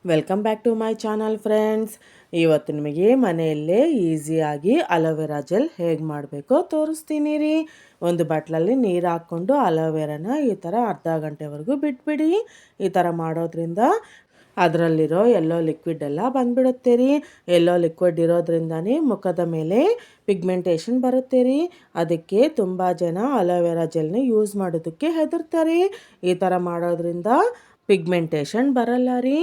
Welcome back to my channel friends. ಇವತ್ತು ನಿಮಗೆ ಮನೆಯಲ್ಲೇ ಈಸಿಯಾಗಿ ಅಲೋವೆರಾ ಜೆಲ್ ಹೇಗೆ ಮಾಡಬೇಕೋ ತೋರಿಸ್ತೀನಿ ರೀ. ಒಂದು ಬಟ್ಲಲ್ಲಿ ನೀರು ಹಾಕ್ಕೊಂಡು ಅಲೋವೆರಾನ ಈ ಥರ ಅರ್ಧ ಗಂಟೆವರೆಗೂ ಬಿಟ್ಬಿಡಿ. ಈ ಥರ ಮಾಡೋದ್ರಿಂದ ಅದರಲ್ಲಿರೋ ಎಲ್ಲೋ ಲಿಕ್ವಿಡ್ ಎಲ್ಲ ಬಂದ್ಬಿಡುತ್ತೆ ರೀ. ಎಲ್ಲೋ ಲಿಕ್ವಿಡ್ ಇರೋದ್ರಿಂದನೇ ಮುಖದ ಮೇಲೆ ಪಿಗ್ಮೆಂಟೇಷನ್ ಬರುತ್ತೆ ರೀ. ಅದಕ್ಕೆ ತುಂಬ ಜನ ಅಲೋವೆರಾ ಜೆಲ್ನ ಯೂಸ್ ಮಾಡೋದಕ್ಕೆ ಹೆದರ್ತಾರೆ. ಈ ಥರ ಮಾಡೋದ್ರಿಂದ ಪಿಗ್ಮೆಂಟೇಷನ್ ಬರಲ್ಲ ರೀ.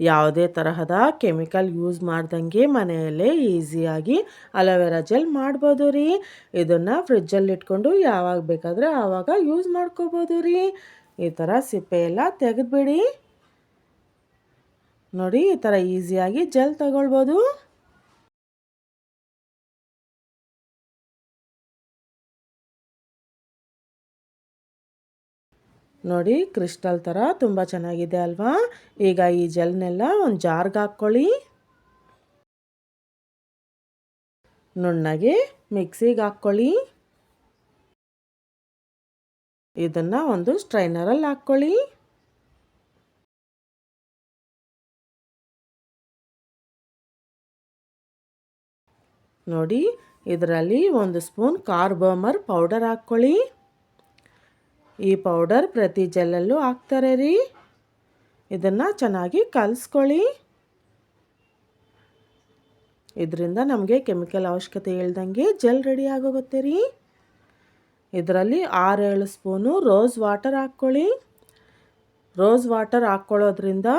ಯಾವುದೇ ತರಹದ ಕೆಮಿಕಲ್ ಯೂಸ್ ಮಾಡ್ದಂಗೆ ಮನೆಯಲ್ಲೇ ಈಸಿಯಾಗಿ ಅಲೋವೆರಾ ಜೆಲ್ ಮಾಡ್ಬೋದು ರೀ. ಇದನ್ನು ಫ್ರಿಜ್ಜಲ್ಲಿ ಇಟ್ಕೊಂಡು ಯಾವಾಗ ಬೇಕಾದರೆ ಆವಾಗ ಯೂಸ್ ಮಾಡ್ಕೋಬೋದು ರೀ. ಈ ಥರ ಸಿಪ್ಪೆ ಎಲ್ಲ ತೆಗೆದುಬಿಡಿ. ನೋಡಿ, ಈ ಥರ ಈಸಿಯಾಗಿ ಜೆಲ್ ತಗೊಳ್ಬೋದು. ನೋಡಿ, ಕ್ರಿಸ್ಟಲ್ ಥರ ತುಂಬ ಚೆನ್ನಾಗಿದೆ ಅಲ್ವಾ. ಈಗ ಈ ಜೆಲ್ನೆಲ್ಲ ಒಂದು ಜಾರ್ಗೆ ಹಾಕ್ಕೊಳ್ಳಿ. ನುಣ್ಣಗೆ ಮಿಕ್ಸಿಗೆ ಹಾಕ್ಕೊಳ್ಳಿ. ಇದನ್ನು ಒಂದು ಸ್ಟ್ರೈನರಲ್ಲಿ ಹಾಕ್ಕೊಳ್ಳಿ. ನೋಡಿ, ಇದರಲ್ಲಿ 1 ಸ್ಪೂನ್ ಕಾರ್ಬೋಮರ್ ಪೌಡರ್ ಹಾಕ್ಕೊಳ್ಳಿ. ಈ ಪೌಡರ್ ಪ್ರತಿ ಜೆಲ್ಲಲ್ಲೂ ಹಾಕ್ತಾರೆ ರೀ. ಇದನ್ನು ಚೆನ್ನಾಗಿ ಕಲಿಸ್ಕೊಳ್ಳಿ. ಇದರಿಂದ ನಮಗೆ ಕೆಮಿಕಲ್ ಅವಶ್ಯಕತೆ ಇಲ್ದಂಗೆ ಜೆಲ್ ರೆಡಿ ಆಗೋಗುತ್ತೆ ರೀ. ಇದರಲ್ಲಿ 6-7 ಸ್ಪೂನು ರೋಸ್ ವಾಟರ್ ಹಾಕ್ಕೊಳ್ಳಿ. ರೋಸ್ ವಾಟರ್ ಹಾಕ್ಕೊಳ್ಳೋದ್ರಿಂದ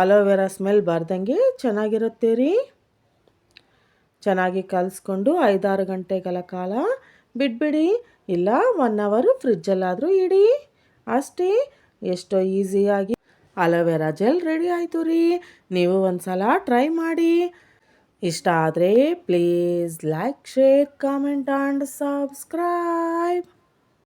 ಅಲೋವೆರಾ ಸ್ಮೆಲ್ ಬರ್ದಂಗೆ ಚೆನ್ನಾಗಿರುತ್ತೆ ರೀ. ಚೆನ್ನಾಗಿ ಕಲಿಸ್ಕೊಂಡು 5-6 ಗಂಟೆಗಳ ಕಾಲ ಬಿಟ್ಬಿಡಿ. ಇಲ್ಲ 1 ಅವರ್ ಫ್ರಿಜ್ಜಲ್ಲಾದರೂ ಇಡಿ. ಅಷ್ಟೇ, ಎಷ್ಟೋ ಈಸಿಯಾಗಿ ಅಲೋವೆರಾ ಜೆಲ್ ರೆಡಿ ಆಯಿತು ರೀ. ನೀವು ಒಂದು ಸಲ ಟ್ರೈ ಮಾಡಿ. ಇಷ್ಟ ಆದರೆ please like, share, comment and subscribe.